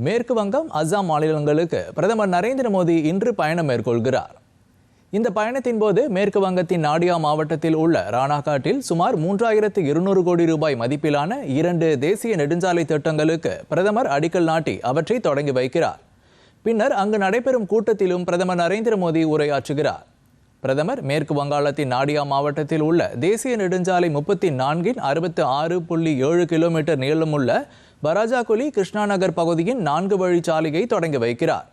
மேற்கு வங்கம், அஸ்ஸாம் மாநிலங்களுக்கு பிரதமர் நரேந்திர மோடி இன்று பயணம் மேற்கொள்கிறார். இந்த பயணத்தின் போது மேற்கு வங்கத்தின் நாடியா மாவட்டத்தில் உள்ள ராணாகாட்டில் சுமார் 3200 கோடி ரூபாய் மதிப்பிலான 2 தேசிய நெடுஞ்சாலை திட்டங்களுக்கு பிரதமர் அடிக்கல் நாட்டி அவற்றை தொடங்கி வைக்கிறார். பின்னர் அங்கு நடைபெறும் கூட்டத்திலும் பிரதமர் நரேந்திர மோடி உரையாற்றுகிறார். பிரதமர் மேற்கு வங்காளத்தின் நாடியா மாவட்டத்தில் உள்ள தேசிய நெடுஞ்சாலை 34 66.7 கிலோமீட்டர் நீளமுள்ள பராஜாகுலி கிருஷ்ணாநகர் பகுதியின் 4 வழிச்சாலையை தொடங்கி வைக்கிறார்.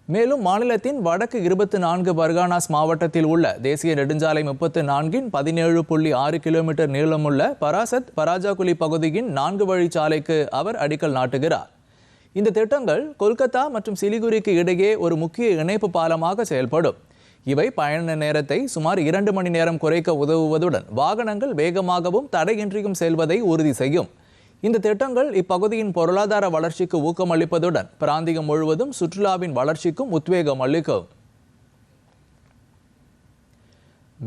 மேலும் மாநிலத்தின் வடக்கு 24 பர்கானாஸ் மாவட்டத்தில் உள்ள தேசிய நெடுஞ்சாலை 34 17.6 கிலோமீட்டர் நீளமுள்ள பராசத் பராஜாகுலி பகுதியின் 4 வழிச்சாலைக்கு அவர் அடிக்கல் நாட்டுகிறார். இந்த திட்டங்கள் கொல்கத்தா மற்றும் சிலிகுரிக்கு இடையே ஒரு முக்கிய இணைப்பு பாலமாக செயல்படும். இவை பயண நேரத்தை சுமார் 2 மணி நேரம் குறைக்க உதவுவதுடன் வாகனங்கள் வேகமாகவும் தடையின்றியும் செல்வதை உறுதி செய்யும். இந்த திட்டங்கள் இப்பகுதியின் பொருளாதார வளர்ச்சிக்கு ஊக்கமளிப்பதுடன் பிராந்தியம் முழுவதும் சுற்றுலாவின் வளர்ச்சிக்கும் உத்வேகம் அளிக்கும்.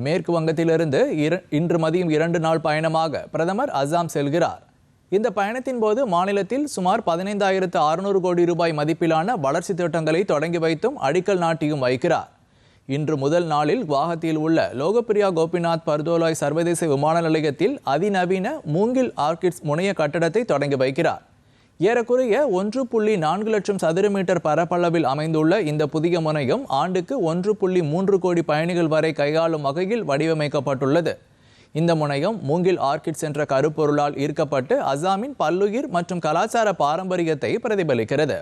மேற்கு வங்கத்திலிருந்து இன்று மதியம் 2 நாள் பயணமாக பிரதமர் அஸ்ஸாம் செல்கிறார். இந்த பயணத்தின் போது மாநிலத்தில் சுமார் 15,600 கோடி ரூபாய் மதிப்பிலான வளர்ச்சி திட்டங்களை தொடங்கி வைத்தும் அடிக்கல் நாட்டியும் வைக்கிறார். இன்று முதல் நாளில் குவாஹத்தியில் உள்ள லோகப்பிரியா கோபிநாத் பர்தோலாய் சர்வதேச விமான நிலையத்தில் அதிநவீன மூங்கில் ஆர்கிட்ஸ் முனைய கட்டடத்தை தொடங்கி வைக்கிறார். ஏறக்குறைய 1.4 லட்சம் சதுர மீட்டர் பரப்பளவில் அமைந்துள்ள இந்த புதிய முனையம் ஆண்டுக்கு 1.3 கோடி பயணிகள் வரை கையாளும் வகையில் வடிவமைக்கப்பட்டுள்ளது. இந்த முனையம் மூங்கில் ஆர்கிட்ஸ் என்ற கருப்பொருளால் ஈர்க்கப்பட்டு அஸ்ஸாமின் பல்லுயிர் மற்றும் கலாச்சார பாரம்பரியத்தை பிரதிபலிக்கிறது.